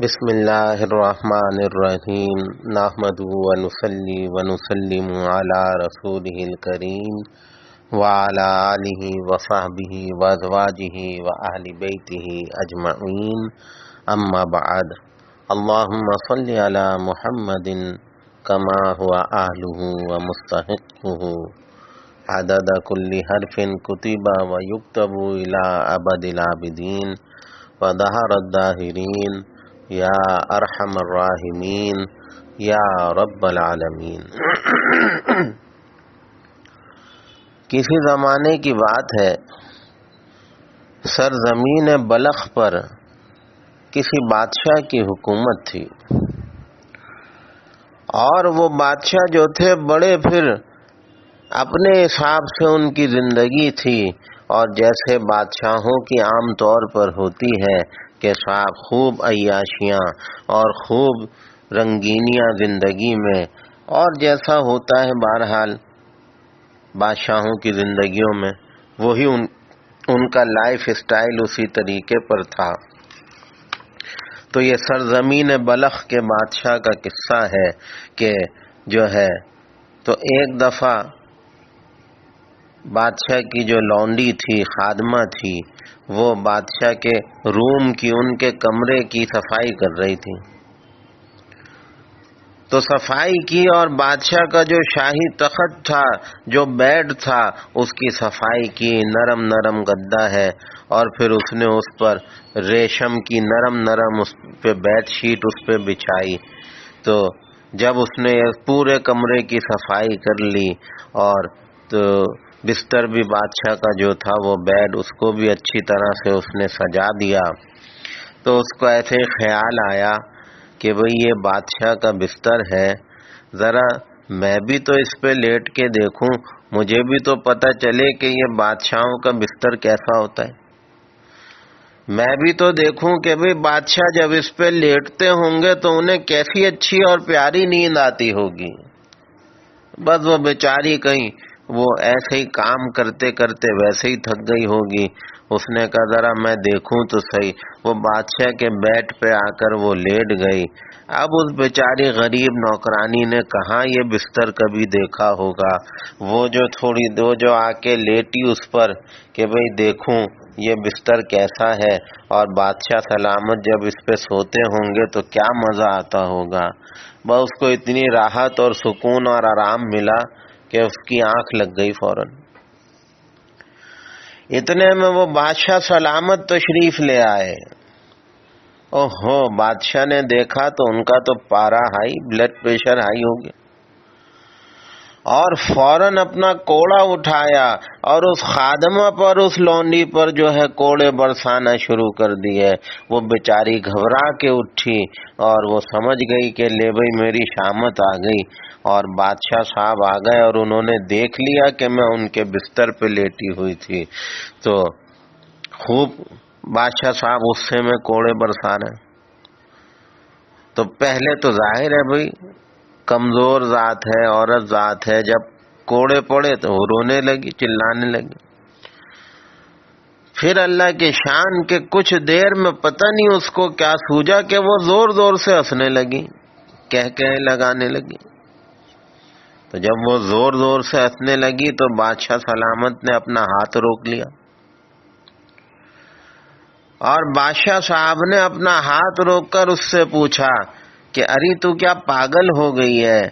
بسم اللہ الرحمن الرحیم نحمده ونصلی ونسلم علی رسولہ الکریم وعلی آلہ وصحبہ وازواجہ واہل بیتہ اجمعین اما بعد اللہم صلی علی محمد کما هو اہلہ ومستحقہ عدد کل حرف کتب ویکتب الی ابد العابدین وظہر الظاہرین یا ارحم الراحمین یا رب العالمین۔ کسی زمانے کی بات ہے، سرزمین بلخ پر کسی بادشاہ کی حکومت تھی، اور وہ بادشاہ جو تھے بڑے پھر اپنے حساب سے ان کی زندگی تھی، اور جیسے بادشاہوں کی عام طور پر ہوتی ہے کہ صاحب خوب عیاشیاں اور خوب رنگینیاں زندگی میں، اور جیسا ہوتا ہے بہرحال بادشاہوں کی زندگیوں میں، وہی ان کا لائف اسٹائل اسی طریقے پر تھا۔ تو یہ سرزمین بلخ کے بادشاہ کا قصہ ہے کہ جو ہے تو ایک دفعہ بادشاہ کی جو لونڈی تھی، خادمہ تھی، وہ بادشاہ کے روم کی، ان کے کمرے کی صفائی کر رہی تھی۔ تو صفائی کی اور بادشاہ کا جو شاہی تخت تھا، جو بیڈ تھا، اس کی صفائی کی، نرم نرم گدا ہے، اور پھر اس نے اس پر ریشم کی نرم اس پہ بیڈ شیٹ اس پہ بچھائی۔ تو جب اس نے پورے کمرے کی صفائی کر لی اور تو بستر بھی بادشاہ کا جو تھا وہ بیڈ، اس کو بھی اچھی طرح سے اس نے سجا دیا، تو اس کو ایسے خیال آیا کہ بھئی یہ بادشاہ کا بستر ہے، ذرا میں بھی تو اس پہ لیٹ کے دیکھوں، مجھے بھی تو پتہ چلے کہ یہ بادشاہوں کا بستر کیسا ہوتا ہے، میں بھی تو دیکھوں کہ بھئی بادشاہ جب اس پہ لیٹتے ہوں گے تو انہیں کیسی اچھی اور پیاری نیند آتی ہوگی۔ بس وہ بیچاری کہیں وہ ایسے ہی کام کرتے کرتے ویسے ہی تھک گئی ہوگی، اس نے کہا ذرا میں دیکھوں تو صحیح، وہ بادشاہ کے بیڈ پہ آ کر وہ لیٹ گئی۔ اب اس بیچاری غریب نوکرانی نے کہاں یہ بستر کبھی دیکھا ہوگا، وہ جو آ کے لیٹی اس پر کہ بھئی دیکھوں یہ بستر کیسا ہے، اور بادشاہ سلامت جب اس پہ سوتے ہوں گے تو کیا مزہ آتا ہوگا۔ بس اس کو اتنی راحت اور سکون اور آرام ملا کہ اس کی آنکھ لگ گئی فوراً۔ اتنے میں وہ بادشاہ سلامت تشریف لے آئے۔ اوہو، بادشاہ نے دیکھا تو ان کا تو پارا ہائی، بلڈ پریشر ہائی ہو گیا، اور فوراً اپنا کوڑا اٹھایا اور اس خادمہ پر، اس لونڈی پر جو ہے کوڑے برسانا شروع کر دیے۔ وہ بیچاری گھبرا کے اٹھی اور وہ سمجھ گئی کہ لے بھئی میری شامت آ گئی، اور بادشاہ صاحب آ گئے اور انہوں نے دیکھ لیا کہ میں ان کے بستر پہ لیٹی ہوئی تھی، تو خوب بادشاہ صاحب غصے میں کوڑے برسا رہے۔ تو پہلے تو ظاہر ہے بھئی کمزور ذات ہے، عورت ذات ہے، جب کوڑے پڑے تو وہ رونے لگی، چلانے لگی۔ پھر اللہ کی شان کے کچھ دیر میں پتہ نہیں اس کو کیا سوجا کہ وہ زور زور سے ہنسنے لگی، کہہ لگانے لگی۔ تو جب وہ زور زور سے ہنسنے لگی تو بادشاہ سلامت نے اپنا ہاتھ روک لیا، اور بادشاہ صاحب نے اپنا ہاتھ روک کر اس سے پوچھا کہ ارے تو کیا پاگل ہو گئی ہے،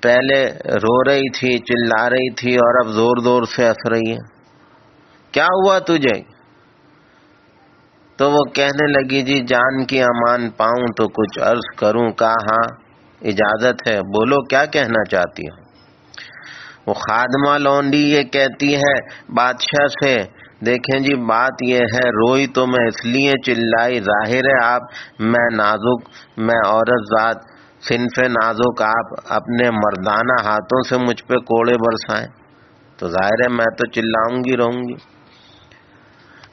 پہلے رو رہی تھی، چلا رہی تھی، اور اب زور زور سے ہنس رہی ہے، کیا ہوا تجھے؟ تو وہ کہنے لگی جی جان کی امان پاؤں تو کچھ عرض کروں۔ کہا ہاں اجازت ہے، بولو کیا کہنا چاہتی ہو۔ وہ خادمہ لونڈی یہ کہتی ہے بادشاہ سے، دیکھیں جی بات یہ ہے، روئی تو میں اس لیے چلائی، ظاہر ہے میں نازک، میں عورت ذات، صنف نازک، آپ اپنے مردانہ ہاتھوں سے مجھ پہ کوڑے برسائیں تو ظاہر ہے میں تو چلاؤں گی، رہوں گی۔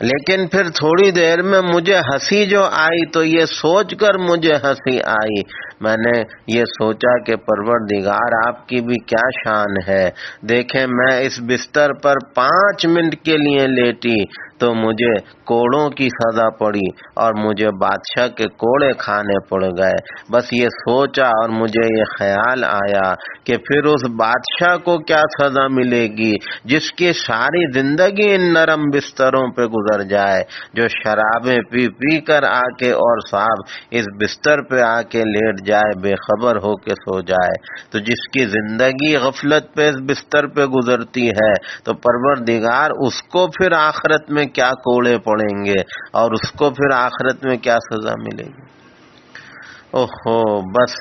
لیکن پھر تھوڑی دیر میں مجھے ہنسی جو آئی تو یہ سوچ کر مجھے ہنسی آئی، میں نے یہ سوچا کہ پروردگار آپ کی بھی کیا شان ہے، دیکھیں میں اس بستر پر 5 منٹ کے لیے لیٹی تو مجھے کوڑوں کی سزا پڑی اور مجھے بادشاہ کے کوڑے کھانے پڑ گئے۔ بس یہ سوچا اور مجھے یہ خیال آیا کہ پھر اس بادشاہ کو کیا سزا ملے گی جس کی ساری زندگی ان نرم بستروں پہ گزر جائے، جو شرابیں پی پی کر آ کے اور صاحب اس بستر پہ آ کے لیٹ جائے، بے خبر ہو کے سو جائے۔ تو جس کی زندگی غفلت پہ اس بستر پہ گزرتی ہے تو پروردگار اس کو پھر آخرت میں کیا کوڑے پڑیں گے اور اس کو پھر آخرت میں کیا سزا ملے گی۔ اوہو، بس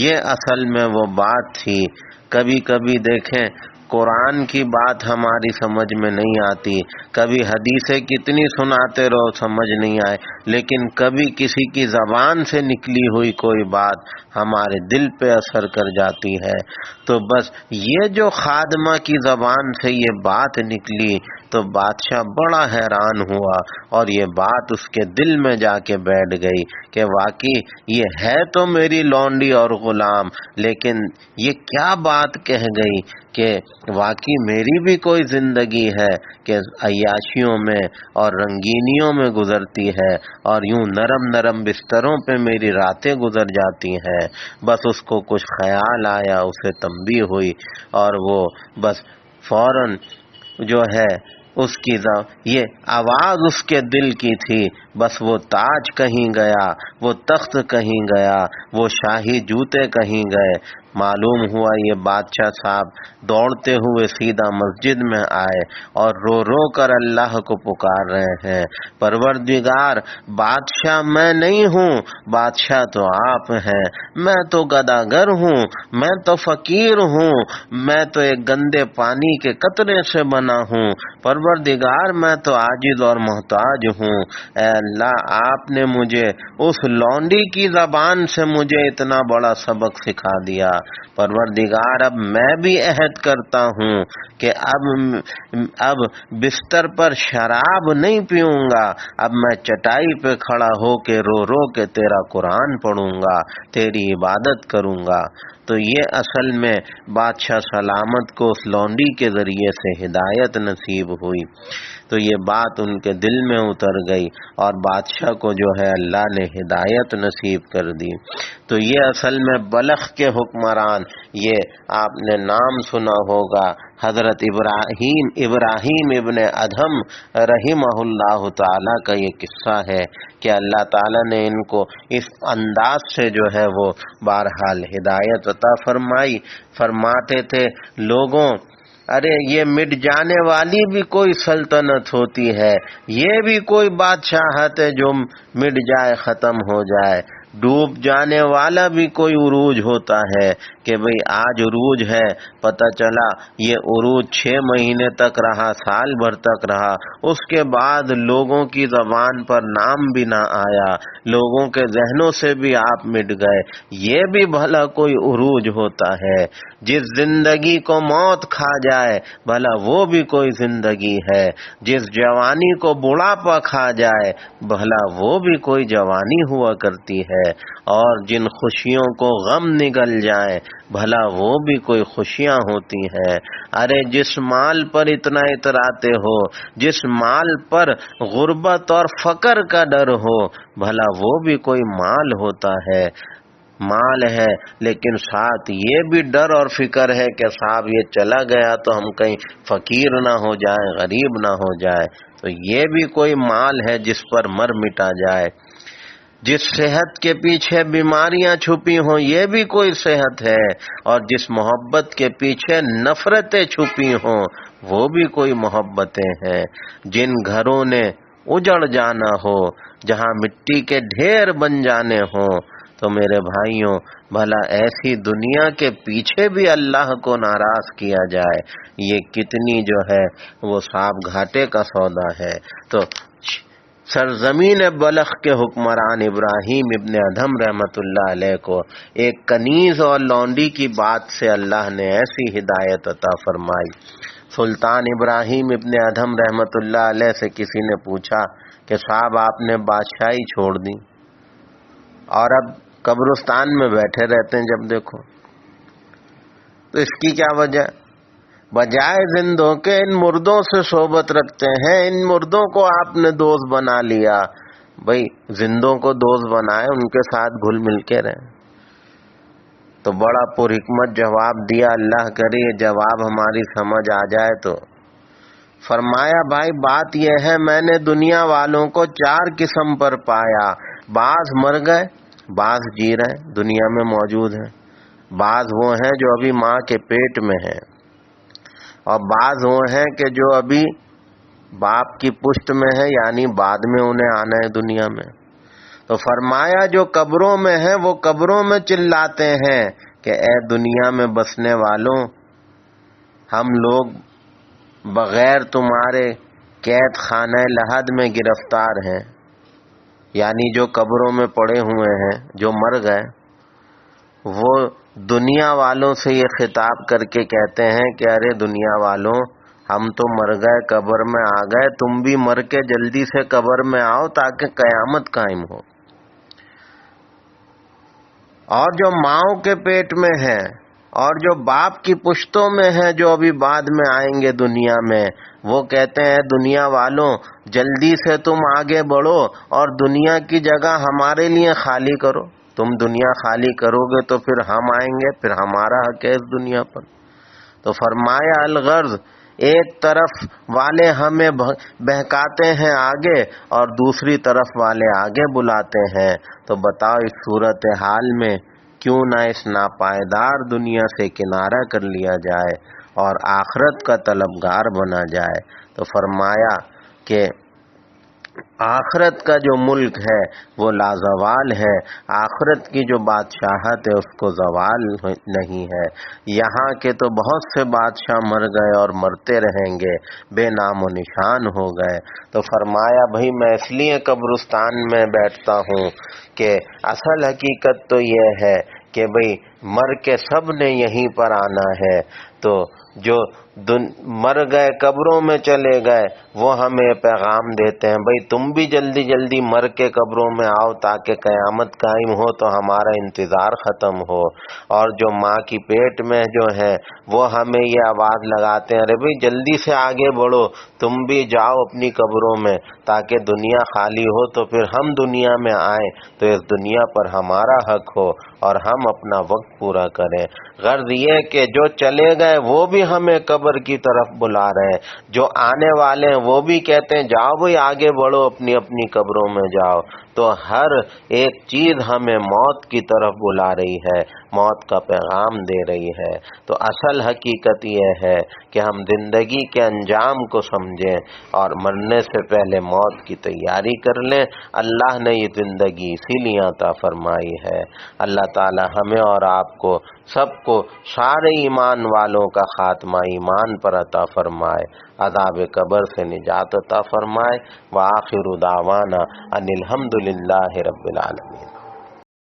یہ اصل میں وہ بات تھی۔ کبھی کبھی دیکھیں قرآن کی بات ہماری سمجھ میں نہیں آتی، کبھی حدیثیں کتنی سناتے رہو سمجھ نہیں آئے، لیکن کبھی کسی کی زبان سے نکلی ہوئی کوئی بات ہمارے دل پہ اثر کر جاتی ہے۔ تو بس یہ جو خادمہ کی زبان سے یہ بات نکلی تو بادشاہ بڑا حیران ہوا اور یہ بات اس کے دل میں جا کے بیٹھ گئی کہ واقعی یہ ہے تو میری لونڈی اور غلام، لیکن یہ کیا بات کہہ گئی کہ واقعی میری بھی کوئی زندگی ہے کہ عیاشیوں میں اور رنگینیوں میں گزرتی ہے اور یوں نرم نرم بستروں پہ میری راتیں گزر جاتی ہیں۔ بس اس کو کچھ خیال آیا، اسے تنبیہ ہوئی اور وہ بس فوراً جو ہے اس کی یہ آواز اس کے دل کی تھی، بس وہ تاج کہیں گیا، وہ تخت کہیں گیا، وہ شاہی جوتے کہیں گئے۔ معلوم ہوا یہ بادشاہ صاحب دوڑتے ہوئے سیدھا مسجد میں آئے اور رو رو کر اللہ کو پکار رہے ہیں، پروردگار بادشاہ میں نہیں ہوں، بادشاہ تو آپ ہیں، میں تو گداگر ہوں، میں تو فقیر ہوں، میں تو ایک گندے پانی کے قطرے سے بنا ہوں، پروردگار میں تو عاجز اور محتاج ہوں۔ اے اللہ، آپ نے مجھے اس لونڈی کی زبان سے مجھے اتنا بڑا سبق سکھا دیا، پروردگار اب میں بھی عہد کرتا ہوں کہ اب بستر پر شراب نہیں پیوں گا، اب میں چٹائی پہ کھڑا ہو کے رو رو کے تیرا قرآن پڑھوں گا، تیری عبادت کروں گا۔ تو یہ اصل میں بادشاہ سلامت کو اس لونڈی کے ذریعے سے ہدایت نصیب ہوئی، تو یہ بات ان کے دل میں اتر گئی اور بادشاہ کو جو ہے اللہ نے ہدایت نصیب کر دی۔ تو یہ اصل میں بلخ کے حکمران، یہ آپ نے نام سنا ہوگا حضرت ابراہیم ابن ادھم رحمہ اللہ تعالی کا یہ قصہ ہے کہ اللہ تعالیٰ نے ان کو اس انداز سے جو ہے وہ بہرحال ہدایت عطا فرمائی۔ فرماتے تھے لوگوں، ارے یہ مٹ جانے والی بھی کوئی سلطنت ہوتی ہے، یہ بھی کوئی بادشاہت ہے جو مٹ جائے، ختم ہو جائے، ڈوب جانے والا بھی کوئی عروج ہوتا ہے کہ بھئی آج عروج ہے، پتہ چلا یہ عروج 6 مہینے تک رہا، سال بھر تک رہا، اس کے بعد لوگوں کی زبان پر نام بھی نہ آیا، لوگوں کے ذہنوں سے بھی آپ مٹ گئے، یہ بھی بھلا کوئی عروج ہوتا ہے؟ جس زندگی کو موت کھا جائے بھلا وہ بھی کوئی زندگی ہے، جس جوانی کو بڑھاپا کھا جائے بھلا وہ بھی کوئی جوانی ہوا کرتی ہے، اور جن خوشیوں کو غم نگل جائے بھلا وہ بھی کوئی خوشیاں ہوتی ہیں۔ ارے جس مال پر اتنا اتراتے ہو، جس مال پر غربت اور فقر کا ڈر ہو، بھلا وہ بھی کوئی مال ہوتا ہے؟ مال ہے لیکن ساتھ یہ بھی ڈر اور فکر ہے کہ صاحب یہ چلا گیا تو ہم کہیں فقیر نہ ہو جائیں، غریب نہ ہو جائے، تو یہ بھی کوئی مال ہے جس پر مر مٹا جائے۔ جس صحت کے پیچھے بیماریاں چھپی ہوں یہ بھی کوئی صحت ہے، اور جس محبت کے پیچھے نفرتیں چھپی ہوں وہ بھی کوئی محبتیں ہیں۔ جن گھروں نے اجڑ جانا ہو، جہاں مٹی کے ڈھیر بن جانے ہوں، تو میرے بھائیوں بھلا ایسی دنیا کے پیچھے بھی اللہ کو ناراض کیا جائے، یہ کتنی جو ہے وہ صاحب گھاٹے کا سودا ہے۔ تو سرزمین بلخ کے حکمران ابراہیم ابن ادھم رحمت اللہ علیہ کو ایک کنیز اور لونڈی کی بات سے اللہ نے ایسی ہدایت عطا فرمائی۔ سلطان ابراہیم ابن ادھم رحمت اللہ علیہ سے کسی نے پوچھا کہ صاحب آپ نے بادشاہی چھوڑ دی اور اب قبرستان میں بیٹھے رہتے ہیں جب دیکھو، تو اس کی کیا وجہ؟ بجائے زندوں کے ان مردوں سے صحبت رکھتے ہیں، ان مردوں کو آپ نے دوست بنا لیا۔ بھئی زندوں کو دوست بنائے، ان کے ساتھ گھل مل کے رہیں۔ تو بڑا پر حکمت جواب دیا، اللہ کرے یہ جواب ہماری سمجھ آ جائے تو۔ فرمایا بھائی بات یہ ہے، میں نے دنیا والوں کو 4 قسم پر پایا۔ بعض مر گئے، بعض جی رہے ہیں، دنیا میں موجود ہیں۔ بعض وہ ہیں جو ابھی ماں کے پیٹ میں ہیں، اور بعض وہ ہیں کہ جو ابھی باپ کی پشت میں ہے، یعنی بعد میں انہیں آنا ہے دنیا میں۔ تو فرمایا جو قبروں میں ہیں وہ قبروں میں چلاتے ہیں کہ اے دنیا میں بسنے والوں، ہم لوگ بغیر تمہارے قید خانہ لحد میں گرفتار ہیں، یعنی جو قبروں میں پڑے ہوئے ہیں، جو مر گئے، وہ دنیا والوں سے یہ خطاب کر کے کہتے ہیں کہ ارے دنیا والوں، ہم تو مر گئے، قبر میں آ گئے، تم بھی مر کے جلدی سے قبر میں آؤ تاکہ قیامت قائم ہو۔ اور جو ماؤں کے پیٹ میں ہے اور جو باپ کی پشتوں میں ہے، جو ابھی بعد میں آئیں گے دنیا میں، وہ کہتے ہیں دنیا والوں جلدی سے تم آگے بڑھو اور دنیا کی جگہ ہمارے لیے خالی کرو۔ تم دنیا خالی کرو گے تو پھر ہم آئیں گے، پھر ہمارا حق ہے اس دنیا پر۔ تو فرمایا الغرض، ایک طرف والے ہمیں بہکاتے ہیں آگے اور دوسری طرف والے آگے بلاتے ہیں۔ تو بتاؤ اس صورتحال میں کیوں نہ اس ناپائیدار دنیا سے کنارہ کر لیا جائے اور آخرت کا طلبگار بنا جائے۔ تو فرمایا کہ آخرت کا جو ملک ہے وہ لازوال ہے، آخرت کی جو بادشاہت ہے اس کو زوال نہیں ہے۔ یہاں کے تو بہت سے بادشاہ مر گئے اور مرتے رہیں گے، بے نام و نشان ہو گئے۔ تو فرمایا بھئی میں اس لیے قبرستان میں بیٹھتا ہوں کہ اصل حقیقت تو یہ ہے کہ بھئی مر کے سب نے یہیں پر آنا ہے۔ تو جو مر گئے قبروں میں چلے گئے وہ ہمیں پیغام دیتے ہیں بھئی تم بھی جلدی جلدی مر کے قبروں میں آؤ تاکہ قیامت قائم ہو تو ہمارا انتظار ختم ہو۔ اور جو ماں کی پیٹ میں جو ہے وہ ہمیں یہ آواز لگاتے ہیں ارے بھئی جلدی سے آگے بڑھو، تم بھی جاؤ اپنی قبروں میں تاکہ دنیا خالی ہو تو پھر ہم دنیا میں آئیں تو اس دنیا پر ہمارا حق ہو اور ہم اپنا وقت پورا کریں۔ غرض یہ کہ جو چلے گئے وہ بھی ہمیں قبر کی طرف بلا رہے ہیں، جو آنے والے ہیں وہ بھی کہتے ہیں جاؤ بھئی آگے بڑھو، اپنی اپنی قبروں میں جاؤ۔ تو ہر ایک چیز ہمیں موت کی طرف بلا رہی ہے، موت کا پیغام دے رہی ہے۔ تو اصل حقیقت یہ ہے کہ ہم زندگی کے انجام کو سمجھیں اور مرنے سے پہلے موت کی تیاری کر لیں۔ اللہ نے یہ زندگی اسی لیے عطا فرمائی ہے۔ اللہ تعالی ہمیں اور آپ کو سب کو سارے ایمان والوں کا خاتمہ ایمان پر عطا فرمائے، عذاب قبر سے نجات عطا فرمائے۔ وآخر دعوانا ان الحمد للہ رب العالمین۔